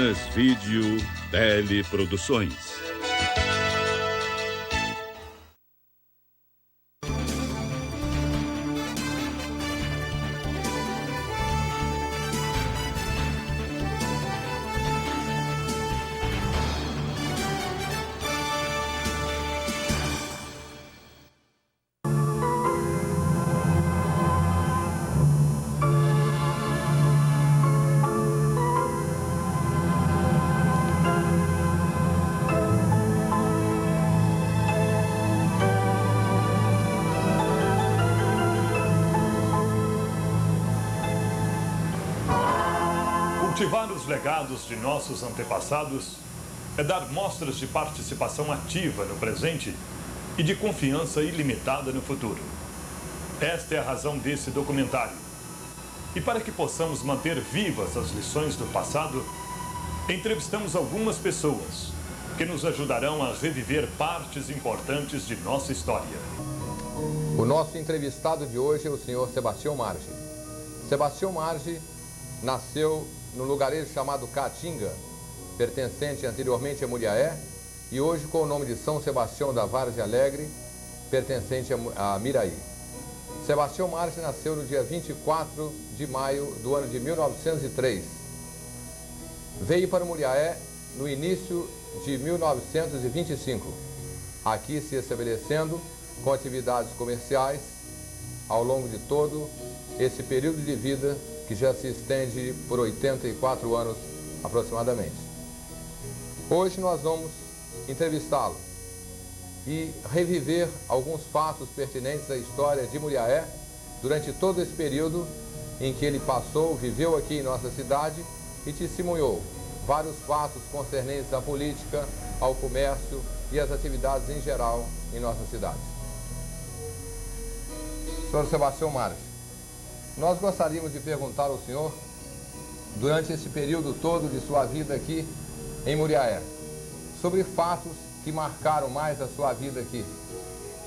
Minas Vídeo Teleproduções. Cultivar os legados de nossos antepassados é dar mostras de participação ativa no presente e de confiança ilimitada no futuro. Esta é a razão desse documentário. E para que possamos manter vivas as lições do passado, entrevistamos algumas pessoas que nos ajudarão a reviver partes importantes de nossa história. O nosso entrevistado de hoje é o senhor Sebastião Marge. Sebastião Marge nasceu no lugarejo chamado Caatinga, pertencente anteriormente a Muriaé, e hoje com o nome de São Sebastião da Várzea Alegre, pertencente a Miraí. Sebastião Marge nasceu no dia 24 de maio do ano de 1903. Veio para Muriaé no início de 1925, aqui se estabelecendo com atividades comerciais ao longo de todo esse período de vida que já se estende por 84 anos aproximadamente. Hoje nós vamos entrevistá-lo e reviver alguns fatos pertinentes à história de Muriaé durante todo esse período em que ele passou, viveu aqui em nossa cidade e testemunhou vários fatos concernentes à política, ao comércio e às atividades em geral em nossa cidade. Senhor Sebastião Marge, nós gostaríamos de perguntar ao senhor, durante esse período todo de sua vida aqui em Muriaé, sobre fatos que marcaram mais a sua vida aqui.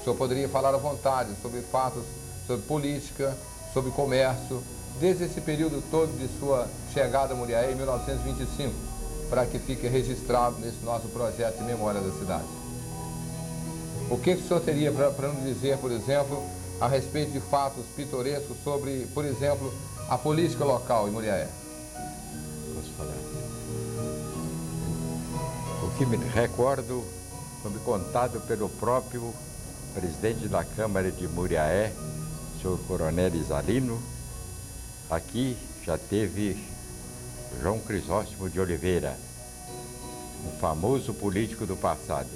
O senhor poderia falar à vontade sobre fatos, sobre política, sobre comércio, desde esse período todo de sua chegada a Muriaé em 1925, para que fique registrado nesse nosso projeto de memória da cidade. O que o senhor teria para nos dizer, por exemplo, a respeito de fatos pitorescos sobre, por exemplo, a política local em Muriaé? Posso falar? O que me recordo foi contado pelo próprio presidente da Câmara de Muriaé, senhor Coronel Isalino. Aqui já teve João Crisóstomo de Oliveira, um famoso político do passado.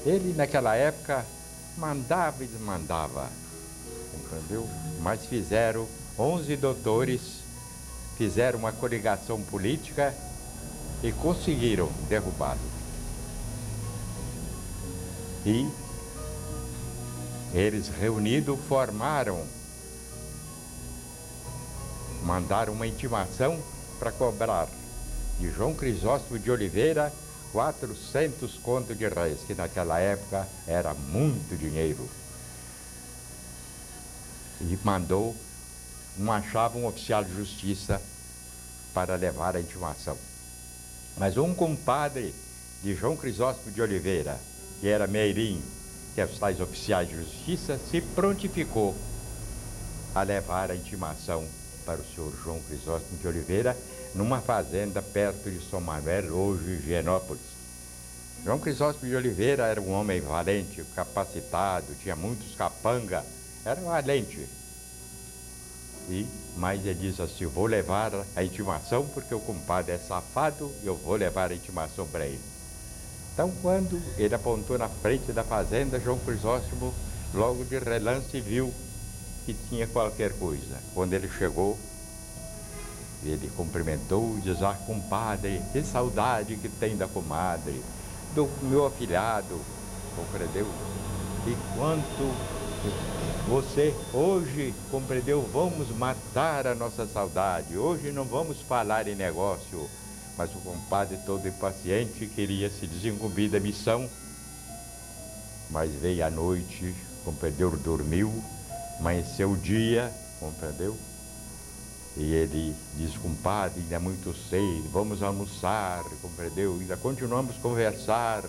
Ele, naquela época, mandava e desmandava, entendeu? Mas fizeram 11 doutores, fizeram uma coligação política e conseguiram derrubá-lo. E eles reunidos mandaram uma intimação para cobrar de João Crisóstomo de Oliveira 400 contos de réis, que naquela época era muito dinheiro. E achava um oficial de justiça para levar a intimação. Mas um compadre de João Crisóstomo de Oliveira, que era meirinho, que é os tais oficiais de justiça, se prontificou a levar a intimação para o senhor João Crisóstomo de Oliveira, numa fazenda perto de São Manuel, hoje Higienópolis. João Crisóstomo de Oliveira era um homem valente, capacitado, tinha muitos capanga, era valente. Mas ele diz assim: vou levar a intimação porque o compadre é safado e eu vou levar a intimação para ele. Então, quando ele apontou na frente da fazenda, João Crisóstomo logo de relance viu que tinha qualquer coisa. Quando ele chegou, ele cumprimentou e disse: ah, compadre, que saudade que tem da comadre, do meu afilhado, compreendeu? E quanto você hoje, compreendeu, vamos matar a nossa saudade, hoje não vamos falar em negócio. Mas o compadre, todo impaciente, queria se desincumbir da missão, mas veio a noite, compreendeu, dormiu, amanheceu o dia, compreendeu? E ele diz, compadre, ainda é muito cedo, vamos almoçar, compreendeu? Ainda continuamos a conversar.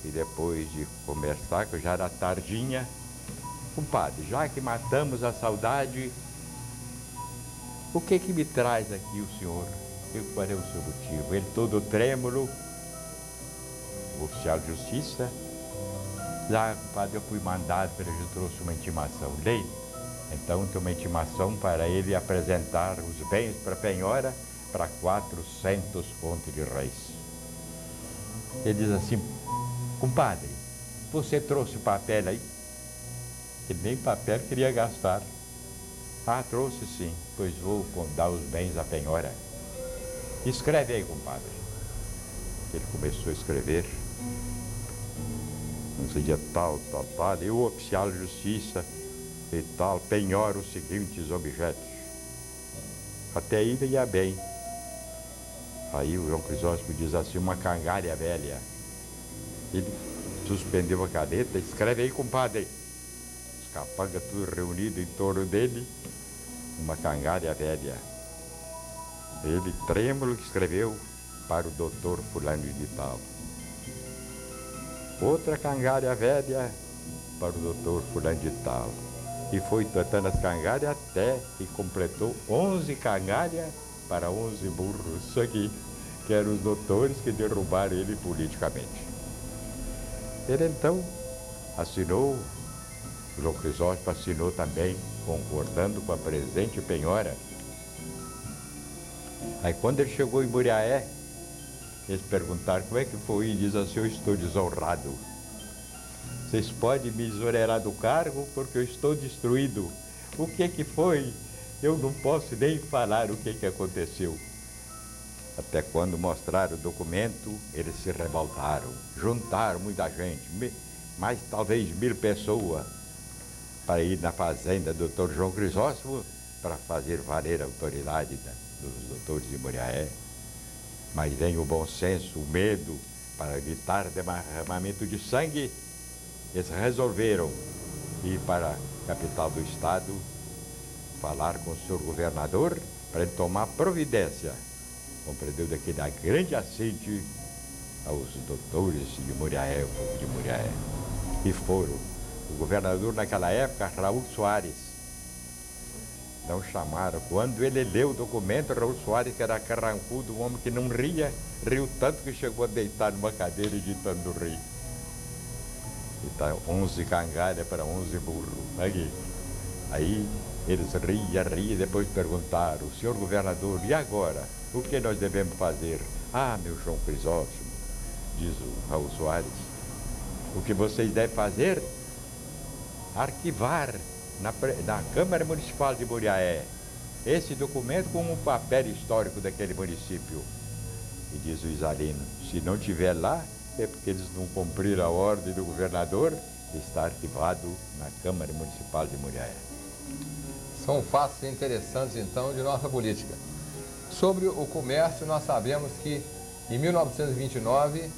E depois de conversar, que já era tardinha, compadre, já que matamos a saudade, o que me traz aqui o senhor? Qual é o seu motivo? Ele todo trêmulo, o oficial de justiça, já, compadre, eu fui mandado, ele já trouxe uma intimação. Leia. Então tem uma intimação para ele apresentar os bens para penhora para 400 contos de réis. Ele diz assim, compadre, você trouxe papel aí? Ele nem papel queria gastar. Ah, trouxe sim, pois vou dar os bens à penhora. Escreve aí, compadre. Ele começou a escrever. No dia tal, e o oficial de justiça e tal, penhora os seguintes objetos. Até aí ia bem. Aí o João Crisóstomo diz assim, uma cangalha velha. Ele suspendeu a caneta, escreve aí, compadre. Os capangas tudo reunido em torno dele, uma cangalha velha. Ele, trêmulo, escreveu para o doutor fulano de tal. Outra cangalha velha para o doutor fulano de tal. E foi tratando as cangalhas até que completou 11 cangalhas para 11 burros. Isso aqui, que eram os doutores que derrubaram ele politicamente. Ele então assinou, o João Crisóstomo assinou também, concordando com a presente penhora. Aí quando ele chegou em Muriaé, eles perguntaram como é que foi e diz assim, eu estou desonrado. Vocês podem me exonerar do cargo porque eu estou destruído. O que foi? Eu não posso nem falar o que aconteceu. Até quando mostraram o documento, eles se revoltaram. Juntaram muita gente, mais talvez 1000 pessoas, para ir na fazenda do Dr. João Crisóstomo para fazer valer a autoridade dos doutores de Muriaé. Mas vem o bom senso, o medo, para evitar derramamento de sangue. Eles resolveram ir para a capital do estado, falar com o senhor governador, para ele tomar providência. Compreendeu daquele grande assinte aos doutores de Muriaé, o povo de Muriaé. E foram. O governador naquela época, Raul Soares. Não chamaram. Quando ele leu o documento, Raul Soares, que era carrancudo, um homem que não ria, riu tanto que chegou a deitar numa cadeira de tanto rir. Então, 11 cangalhas para 11 burros. Aqui. Aí eles riam, depois perguntaram, o senhor governador, e agora? O que nós devemos fazer? Ah, meu João Crisóstomo, diz o Raul Soares, o que vocês devem fazer? Arquivar na Câmara Municipal de Muriaé esse documento com um papel histórico daquele município. E diz o Isalino, se não tiver lá, é porque eles não cumpriram a ordem do governador, está arquivado na Câmara Municipal de Muriaé. São fatos interessantes, então, de nossa política. Sobre o comércio, nós sabemos que em 1929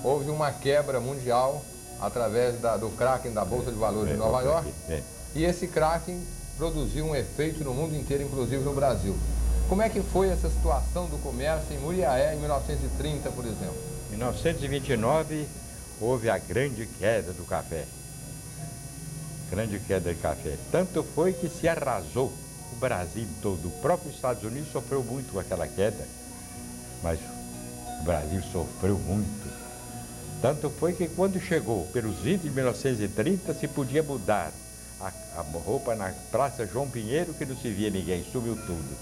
houve uma quebra mundial através do cracking da Bolsa de Valores de Nova York. E esse cracking produziu um efeito no mundo inteiro, inclusive no Brasil. Como é que foi essa situação do comércio em Muriaé em 1930, por exemplo? Em 1929 houve a grande queda do café. Grande queda de café. Tanto foi que se arrasou o Brasil todo. O próprio Estados Unidos sofreu muito com aquela queda, mas o Brasil sofreu muito. Tanto foi que quando chegou pelos idos de 1930 se podia mudar a roupa na Praça João Pinheiro, que não se via ninguém, sumiu tudo.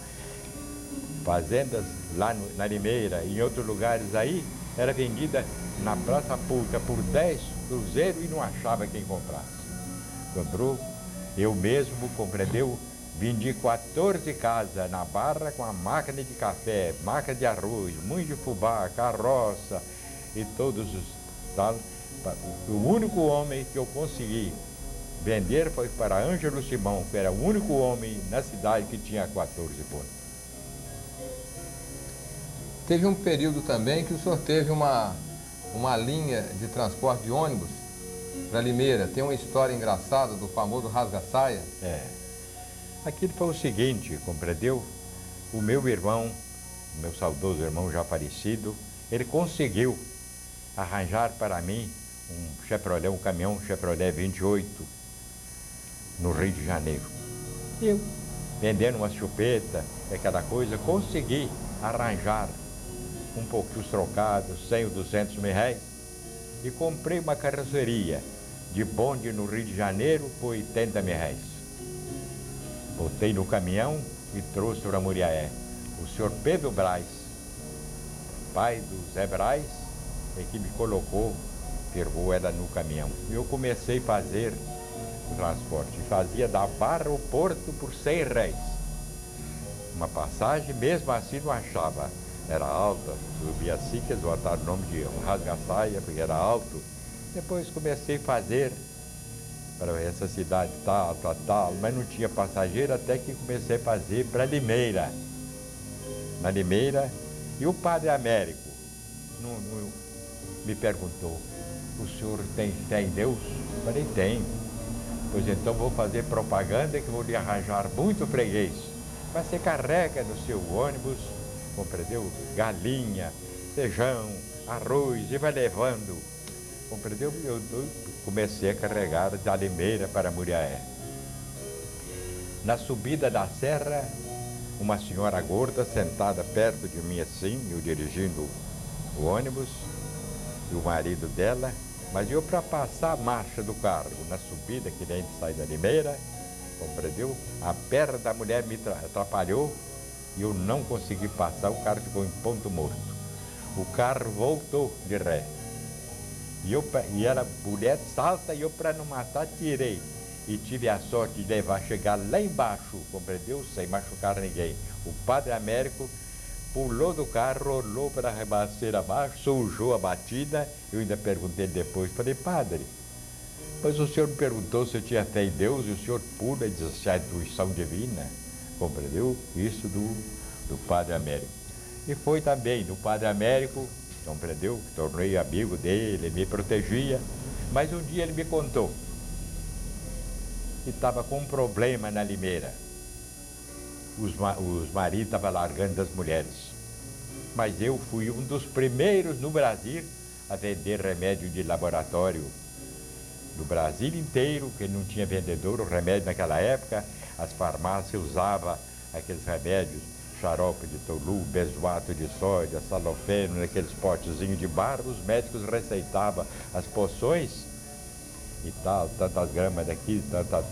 Fazendas lá na Limeira e em outros lugares aí, era vendida na Praça Pública por 10 cruzeiros e não achava quem comprasse. Comprou, eu mesmo, compreendeu, vendi 14 casas na Barra com a máquina de café, máquina de arroz, moinho de fubá, carroça e todos os tal. O único homem que eu consegui vender foi para Ângelo Simão, que era o único homem na cidade que tinha 14 pontos. Teve um período também que o senhor teve uma linha de transporte de ônibus para Limeira. Tem uma história engraçada do famoso rasga-saia. Aquilo foi o seguinte, compreendeu? O meu irmão, o meu saudoso irmão já falecido, ele conseguiu arranjar para mim um Chevrolet, um caminhão Chevrolet 28 no Rio de Janeiro. Eu, vendendo uma chupeta, aquela coisa, consegui arranjar um pouquinho trocados, 100 ou 200 mil reais, e comprei uma carroceria de bonde no Rio de Janeiro por 80 mil reais. Botei no caminhão e trouxe para Muriaé. O senhor Pedro Braz, pai do Zé Braz, é que me colocou, firmou ela no caminhão. E eu comecei a fazer o transporte. Fazia da Barra ao Porto por 100 réis. Uma passagem, mesmo assim não achava. Era alta, subia assim, que eles botaram o nome de rasga-saia, porque era alto. Depois comecei a fazer para essa cidade tal, mas não tinha passageiro, até que comecei a fazer para Limeira. Na Limeira, e o padre Américo me perguntou: o senhor tem fé em Deus? Eu falei: tenho. Pois então vou fazer propaganda que vou lhe arranjar muito freguês. Mas você carrega no seu ônibus, compreendeu? Galinha, feijão, arroz, e vai levando. Compreendeu? Eu comecei a carregar da Limeira para Muriaé. Na subida da serra, uma senhora gorda sentada perto de mim assim, eu dirigindo o ônibus, e o marido dela, mas eu para passar a marcha do carro na subida, que nem sai da Limeira, compreendeu? A perna da mulher me atrapalhou e eu não consegui passar, o carro ficou em ponto morto. O carro voltou de ré. E ela, mulher, salta, e eu, para não matar, tirei. E tive a sorte de chegar lá embaixo, compreendeu? Sem machucar ninguém. O padre Américo pulou do carro, olhou para a rebaceira abaixo, sujou a batida. Eu ainda perguntei depois, falei: padre, mas o senhor me perguntou se eu tinha fé em Deus, e o senhor pula e diz assim: a intuição divina, compreendeu? Isso do padre Américo. E foi também do padre Américo, compreendeu? Tornei amigo dele, ele me protegia. Mas um dia ele me contou que estava com um problema na Limeira. Os maridos estavam largando das mulheres. Mas eu fui um dos primeiros no Brasil a vender remédio de laboratório. No Brasil inteiro, que não tinha vendedor, o remédio naquela época, as farmácias usavam aqueles remédios, xarope de tolu, benzoato de sódia, salofeno, naqueles potezinhos de barro. Os médicos receitavam as poções e tal, tantas gramas daqui,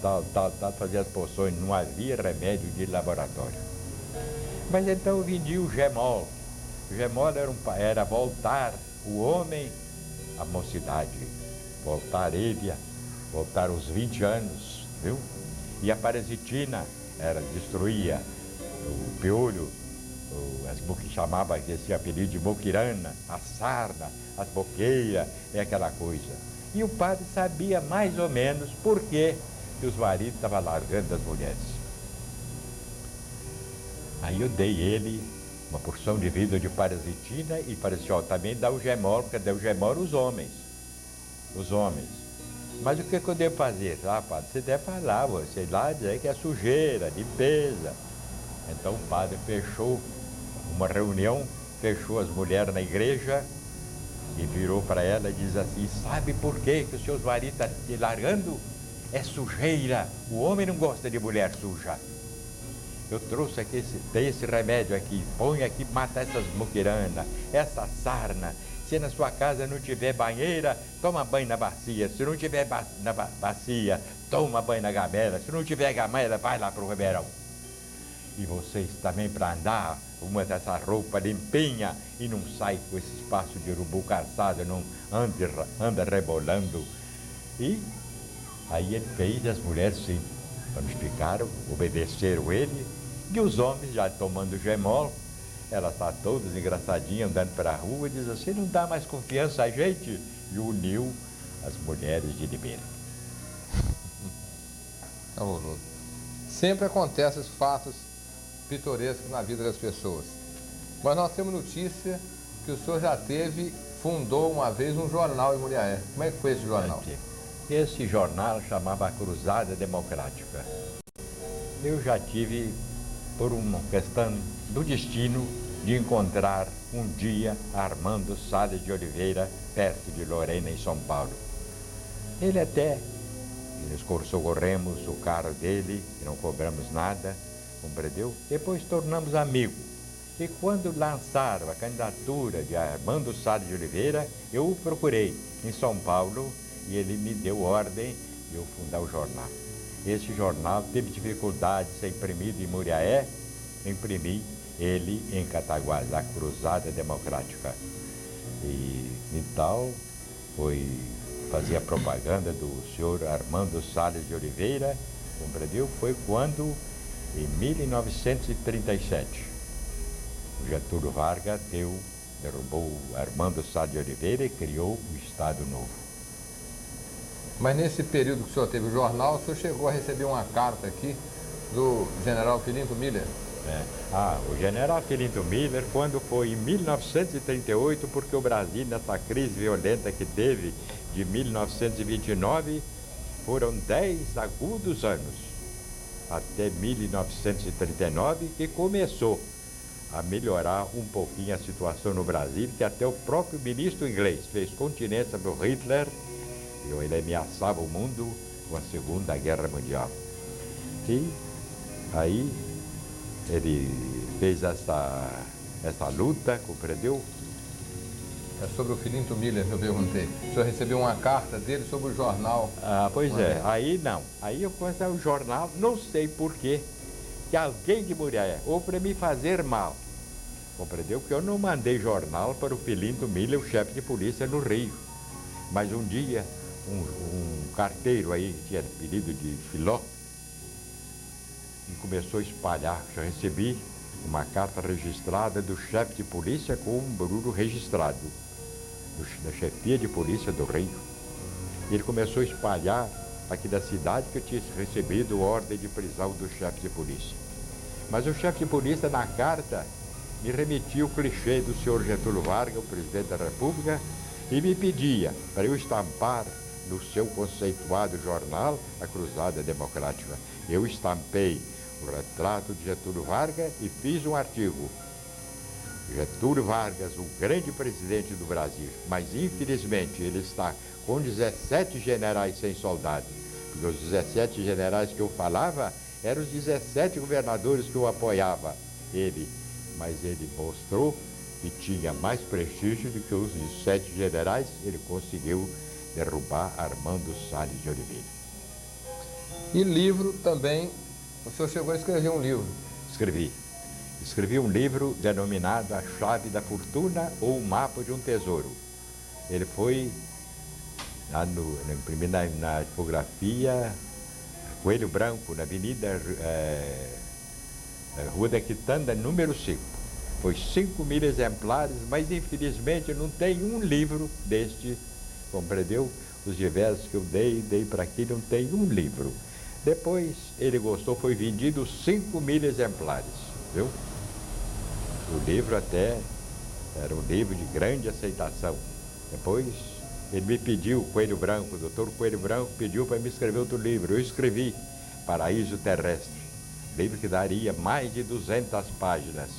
tal, fazia as poções. Não havia remédio de laboratório. Mas então eu vendi o Gemol. O Gemol era voltar o homem à mocidade, voltar ele, voltar aos 20 anos, viu? E a parasitina destruía o piolho, que chamava esse apelido de moquirana, a sarna, as boqueiras, aquela coisa. E o padre sabia mais ou menos por que os maridos estavam largando das mulheres. Aí eu dei ele uma porção de vidro de parasitina e parasitina também dá o Gemol, porque dá o Gemol os homens. Mas o que eu devo fazer? Ah, padre, você deve falar, você lá dizer que é sujeira, limpeza. Então o padre fechou uma reunião, fechou as mulheres na igreja e virou para ela e diz assim: sabe por que os seus maridos estão te largando? É sujeira, o homem não gosta de mulher suja. Eu trouxe aqui, tem esse remédio aqui, põe aqui, mata essas muquiranas, essa sarna. Se na sua casa não tiver banheira, toma banho na bacia. Se não tiver na bacia, toma banho na gamela. Se não tiver gamela, vai lá para o Ribeirão. E vocês também, para andar, uma dessa roupa limpinha e não sai com esse espaço de urubu cansado, não anda rebolando. E aí ele fez, as mulheres sim, ficaram, obedeceram ele, e os homens já tomando Gemol, elas estão todas engraçadinhas andando para a rua e diz assim: não dá mais confiança a gente? E uniu as mulheres de Limeira. Sempre acontecem esses fatos pitorescos na vida das pessoas. Mas nós temos notícia que o senhor já fundou uma vez um jornal em Muriaé. Como é que foi esse jornal? Esse jornal chamava Cruzada Democrática. eu já tive, por uma questão do destino, de encontrar um dia Armando Salles de Oliveira, perto de Lorena, em São Paulo. Nós socorremos o carro dele, e não cobramos nada, compreendeu? Depois tornamos amigos. E quando lançaram a candidatura de Armando Salles de Oliveira, eu o procurei em São Paulo e ele me deu ordem de eu fundar o jornal. Esse jornal teve dificuldade de ser imprimido em Muriaé, imprimi ele em Cataguás, a Cruzada Democrática. E então fazia propaganda do senhor Armando Salles de Oliveira, compreendeu? Foi quando, em 1937, o Getúlio Vargas derrubou Armando Salles de Oliveira e criou o Estado Novo. Mas nesse período que o senhor teve o jornal, o senhor chegou a receber uma carta aqui do general Filinto Miller? O general Filinto Miller, quando foi em 1938, porque o Brasil, nessa crise violenta que teve de 1929, foram 10 agudos anos, até 1939, que começou a melhorar um pouquinho a situação no Brasil, que até o próprio ministro inglês fez continência para o Hitler, e ele ameaçava o mundo com a Segunda Guerra Mundial. E aí ele fez essa luta, compreendeu? É sobre o Filinto Miller que eu perguntei. O senhor recebeu uma carta dele sobre o jornal? Pois é, aí não. Aí eu comecei o jornal, não sei porquê, que alguém de Muriaé, ou para me fazer mal, compreendeu? Que eu não mandei jornal para o Filinto Miller, o chefe de polícia no Rio. Mas um dia, um carteiro aí, que tinha apelido de Filó, e começou a espalhar. Eu recebi uma carta registrada do chefe de polícia com um barulho registrado, da chefia de polícia do Rio. Ele começou a espalhar aqui da cidade que eu tinha recebido ordem de prisão do chefe de polícia. Mas o chefe de polícia, na carta, me remetia o clichê do senhor Getúlio Vargas, o presidente da República, e me pedia para eu estampar no seu conceituado jornal a Cruzada Democrática. Eu estampei o retrato de Getúlio Vargas e fiz um artigo. Getúlio Vargas, o grande presidente do Brasil, mas infelizmente ele está com 17 generais sem soldado, porque os 17 generais que eu falava eram os 17 governadores que eu apoiava ele, mas ele mostrou que tinha mais prestígio do que os 17 generais. Ele conseguiu derrubar Armando Salles de Oliveira. E livro também, o senhor chegou a escrever um livro? Escrevi um livro denominado A Chave da Fortuna ou o Mapa de um Tesouro. Ele foi imprimido na tipografia Coelho Branco, na Avenida Rua da Quitanda, número 5. Foi 5.000 exemplares, mas infelizmente não tem um livro deste, compreendeu? Os diversos que eu dei para aqui, não tem um livro. Depois ele gostou, foi vendido 5.000 exemplares, viu? O livro até era um livro de grande aceitação. Depois ele me pediu, Coelho Branco, o doutor Coelho Branco pediu para me escrever outro livro. Eu escrevi Paraíso Terrestre, livro que daria mais de 200 páginas.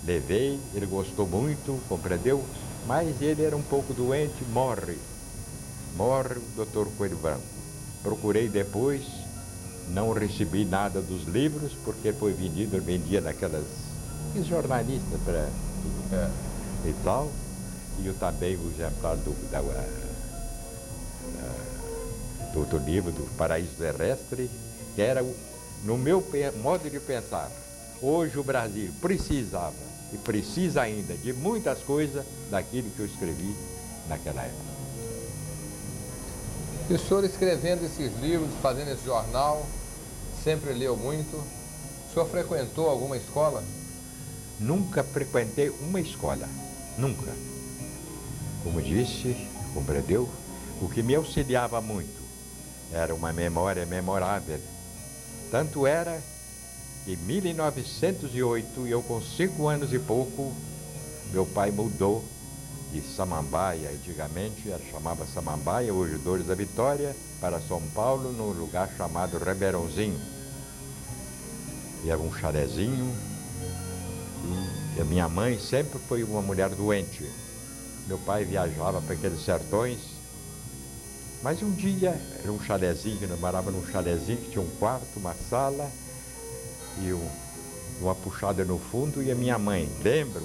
Levei, ele gostou muito, compreendeu? Mas ele era um pouco doente, morre o doutor Coelho Branco. Procurei depois, não recebi nada dos livros, porque foi vendido, vendia naquelas jornalistas e tal. E eu também o exemplar do outro livro, do Paraíso Terrestre, que era, no meu modo de pensar, hoje o Brasil precisava, e precisa ainda, de muitas coisas daquilo que eu escrevi naquela época. E o senhor escrevendo esses livros, fazendo esse jornal, sempre leu muito. O senhor frequentou alguma escola? Nunca frequentei uma escola, nunca. Como disse, compreendeu? O que me auxiliava muito era uma memória memorável. Tanto era que em 1908, eu com 5 anos e pouco, meu pai mudou de Samambaia, antigamente chamava Samambaia, hoje Dores da Vitória, para São Paulo, num lugar chamado Ribeirãozinho. E era um chalezinho. E a minha mãe sempre foi uma mulher doente. Meu pai viajava para aqueles sertões. Mas um dia, era um chalezinho, nós morávamos num chalezinho que tinha um quarto, uma sala e uma puxada no fundo. E a minha mãe, lembro,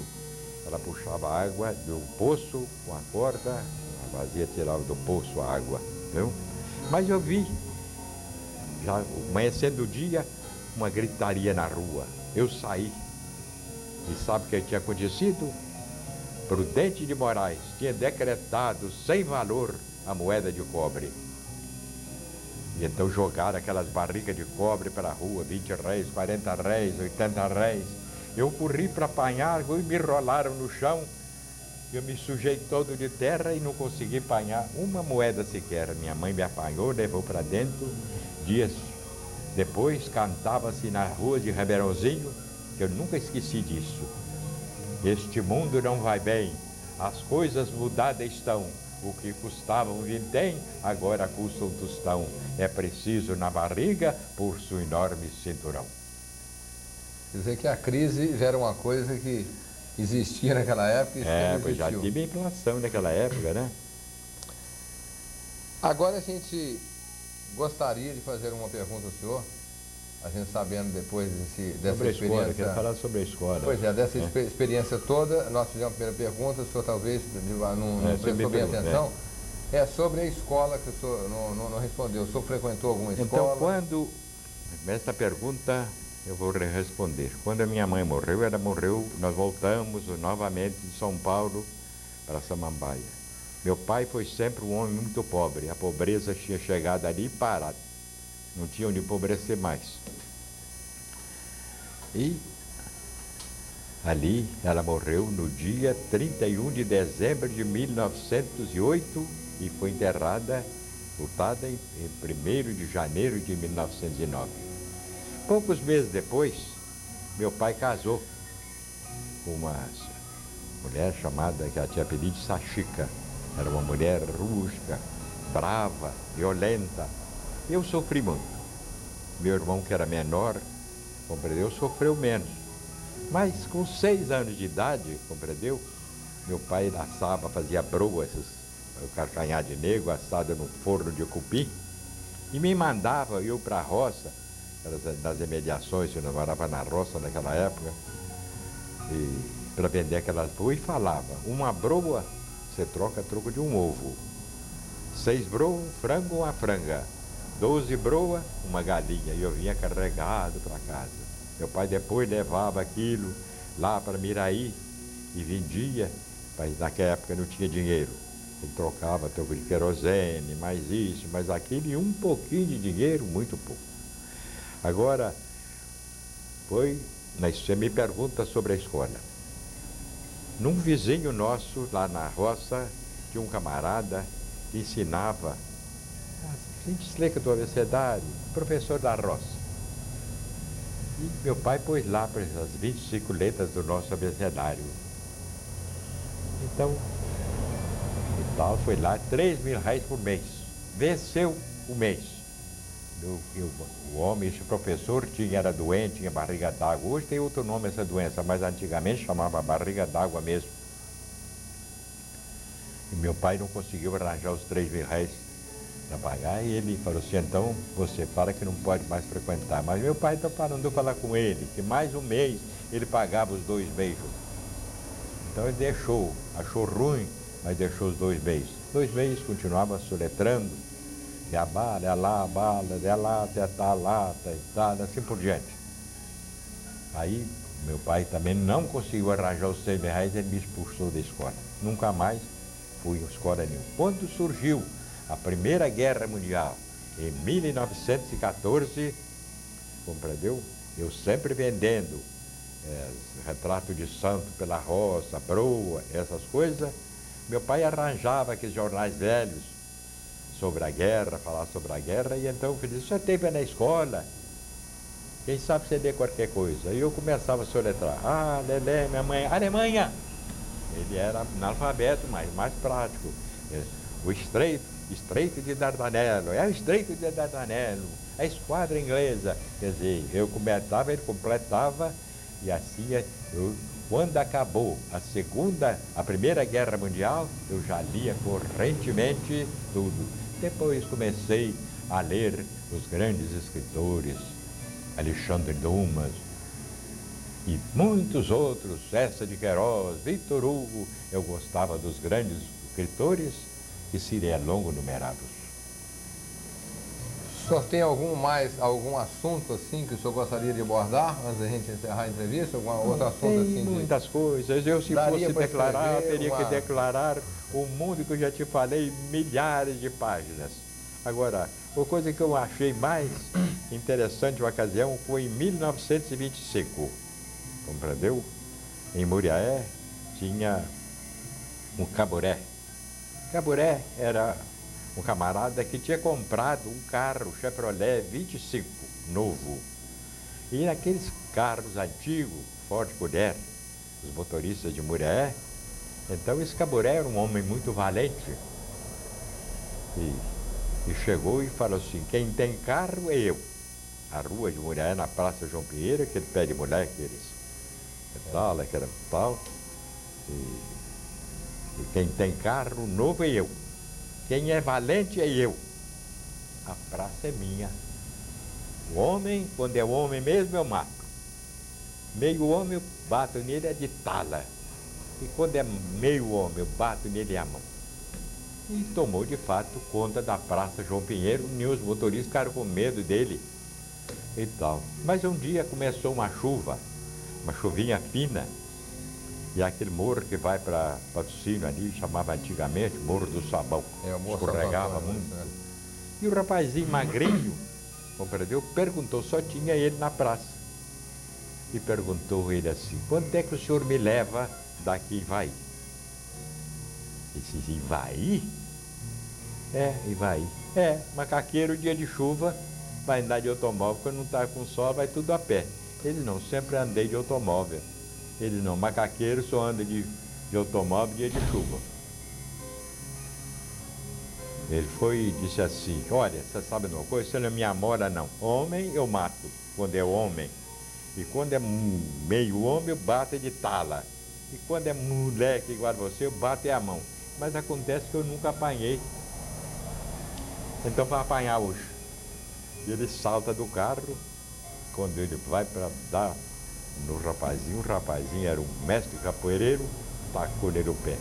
ela puxava água do poço com a corda, a vazia tirava do poço a água, viu? Mas eu vi, já amanhecendo o dia, uma gritaria na rua. Eu saí. E sabe o que tinha acontecido? Prudente de Moraes tinha decretado sem valor a moeda de cobre. E então jogaram aquelas barricas de cobre para a rua, 20 réis, 40 réis, 80 réis. Eu corri para apanhar e me rolaram no chão. Eu me sujei todo de terra e não consegui apanhar uma moeda sequer. Minha mãe me apanhou, levou para dentro. Dias depois cantava-se na rua de Ribeirãozinho, que eu nunca esqueci disso. Este mundo não vai bem, as coisas mudadas estão. O que custava um vintém, agora custa um tostão. É preciso na barriga por seu enorme cinturão. Quer dizer que a crise já era uma coisa que existia naquela época e pois já tive inflação naquela época, né? Agora a gente gostaria de fazer uma pergunta ao senhor, a gente sabendo depois dessa sobre a experiência. Escola, quero falar sobre a escola. Pois é, dessa experiência toda, nós fizemos a primeira pergunta, o senhor talvez não prestou bem atenção. É sobre a escola que o senhor não respondeu. O senhor frequentou alguma escola? Então, quando... Essa pergunta eu vou responder. Quando a minha mãe morreu, ela morreu, nós voltamos novamente de São Paulo para Samambaia. Meu pai foi sempre um homem muito pobre. A pobreza tinha chegado ali e parado. Não tinha onde empobrecer mais. E ali ela morreu no dia 31 de dezembro de 1908 e foi enterrada, sepultada em 1º de janeiro de 1909. Poucos meses depois, meu pai casou com uma mulher chamada, que ela tinha apelido de Sachica. Era uma mulher rústica, brava, violenta. Eu sofri muito. Meu irmão, que era menor, compreendeu, sofreu menos. Mas com 6 anos de idade, compreendeu, meu pai assava, fazia broas, o carcanhar de negro assado no forno de cupim, e me mandava eu para a roça, nas imediações, que eu morava na roça naquela época, para vender aquelas broas, e falava: uma broa você troca a troco de um ovo, 6 broas, um frango, uma franga, 12 broa, uma galinha. E eu vinha carregado para casa. Meu pai depois levava aquilo lá para Miraí e vendia, mas naquela época não tinha dinheiro. Ele trocava troco de querosene, mais isso, mais aquilo, e um pouquinho de dinheiro, muito pouco. Agora, você me pergunta sobre a escola. Num vizinho nosso, lá na roça, tinha um camarada que ensinava a gente explica do abecedário, professor da roça. E meu pai pôs lá as 25 letras do nosso abecedário. Então, e tal, foi lá, 3.000 reais por mês. Venceu o mês. O homem, esse professor, era doente, tinha barriga d'água. Hoje tem outro nome essa doença, mas antigamente chamava barriga d'água mesmo. E meu pai não conseguiu arranjar os 3.000 reais para pagar, e ele falou assim: então você fala que não pode mais frequentar. Mas meu pai está parando de falar com ele, que mais um mês ele pagava os 2 meses. Então ele deixou, achou ruim, mas deixou os 2 meses. 2 meses continuava soletrando, de a bala, é lá, a bala, de lá, até tá lá, e tal, assim por diante. Aí meu pai também não conseguiu arranjar os 100 reais, ele me expulsou da escola. Nunca mais fui em escola nenhuma. Quando surgiu a Primeira Guerra Mundial, em 1914, compreendeu? Eu sempre vendendo retrato de santo pela roça, broa, essas coisas. Meu pai arranjava aqueles jornais velhos sobre a guerra, falar sobre a guerra, e então eu disse: você teve na escola? Quem sabe você lê qualquer coisa. E eu começava a soletrar. Ah, Lelé, minha mãe, Alemanha! Ele era analfabeto, mas mais prático. O estreito, Estreito de Dardanelo, é o Estreito de Dardanelo, a esquadra inglesa. Quer dizer, eu comentava, ele completava, e assim, quando acabou a Primeira Guerra Mundial, eu já lia correntemente tudo. Depois comecei a ler os grandes escritores, Alexandre Dumas e muitos outros, César de Queiroz, Victor Hugo. Eu gostava dos grandes escritores que seria longo numerados. O senhor tem algum assunto assim que o senhor gostaria de abordar antes da gente encerrar a entrevista? Algum outro assunto tem assim? Muitas coisas. Eu, se fosse declarar, teria que declarar o mundo que eu já te falei, milhares de páginas. Agora, a coisa que eu achei mais interessante uma ocasião foi em 1925. Compreendeu? Em Muriaé tinha um caburé. Caburé era um camarada que tinha comprado um carro Chevrolet 25, novo. E naqueles carros antigos, Ford Colher, os motoristas de Muriaé, então esse Caburé era um homem muito valente. E chegou e falou assim, quem tem carro é eu. A rua de Muriaé, na Praça João Pinheiro, aquele pé de moleque, aquela tal. E quem tem carro novo é eu. Quem é valente é eu. A praça é minha. O homem, quando é homem mesmo, eu mato. Meio homem, eu bato nele é de tala. E quando é meio homem, eu bato nele a mão. E tomou, de fato, conta da Praça João Pinheiro. E os motoristas ficaram com medo dele e tal. Mas um dia começou uma chuva, uma chuvinha fina. E aquele morro que vai para Patrocínio ali, chamava antigamente Morro do Sabão. Escorregava muito. Né? E o rapazinho magrinho, compreendeu? Perguntou, só tinha ele na praça. E perguntou ele assim, quanto é que o senhor me leva daqui em Ivaí? Ele disse, Ivaí? É, Ivaí. É, macaqueiro, dia de chuva, vai andar de automóvel, quando não está com sol, vai tudo a pé. Ele não, sempre andei de automóvel. Ele não, macaqueiro só anda de automóvel dia de chuva. Ele foi e disse assim, olha, você sabe de uma coisa, você não me amora não. Homem eu mato, quando é homem. E quando é meio homem eu bato de tala. E quando é moleque igual a você, eu bato a mão. Mas acontece que eu nunca apanhei. Então vai apanhar hoje. E ele salta do carro, quando ele vai para dar no rapazinho, o rapazinho era um mestre capoeireiro, tacou nele o pé.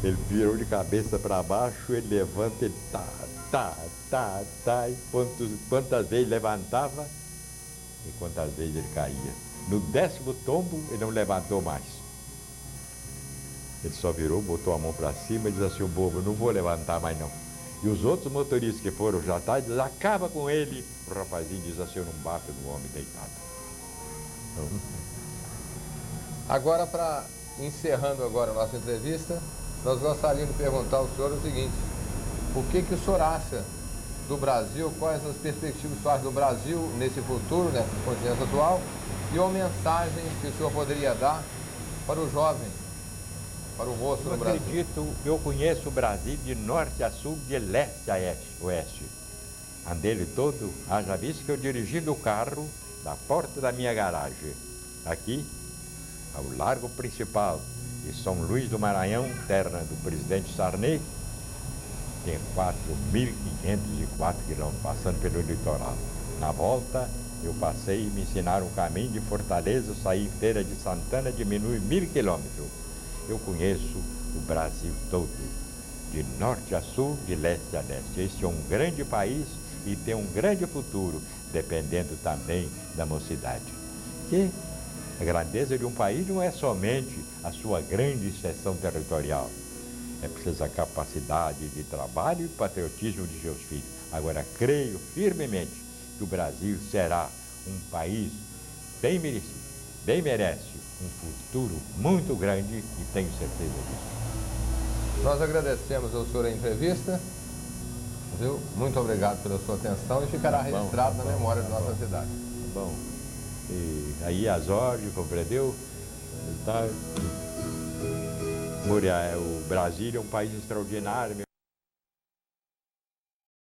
Ele virou de cabeça para baixo, ele levanta, ele e quantas vezes levantava e quantas vezes ele caía. No 10º tombo, ele não levantou mais. Ele só virou, botou a mão para cima e disse assim, o bobo, não vou levantar mais não. E os outros motoristas que foram já tarde, diz, acaba com ele. O rapazinho diz assim, eu não bato no homem deitado. Então, agora, encerrando agora a nossa entrevista, nós gostaríamos de perguntar ao senhor o seguinte, o que o senhor acha do Brasil, quais as perspectivas que o senhor acha do Brasil nesse futuro, nessa continente atual, e uma mensagem que o senhor poderia dar para o jovem, para o moço do Brasil? Eu acredito, eu conheço o Brasil de norte a sul, de leste a oeste. Andei ele todo, haja visto que eu dirigindo o carro da porta da minha garagem, aqui, ao largo principal de São Luís do Maranhão, terra do presidente Sarney, tem 4.504 quilômetros, passando pelo litoral. Na volta, eu passei e me ensinaram o caminho de Fortaleza, saí em Feira de Santana, diminui 1.000 quilômetros. Eu conheço o Brasil todo, de norte a sul, de leste a leste. Este é um grande país e tem um grande futuro, dependendo também da mocidade. Que a grandeza de um país não é somente a sua grande extensão territorial. É preciso a capacidade de trabalho e patriotismo de seus filhos. Agora, creio firmemente que o Brasil será um país bem merecido, bem merece um futuro muito grande e tenho certeza disso. Nós agradecemos ao senhor a entrevista, viu? Muito obrigado pela sua atenção e ficará registrado na memória da nossa cidade. Bom, e aí Azório, compreendeu? Tá. Muriaé, o Brasil é um país extraordinário.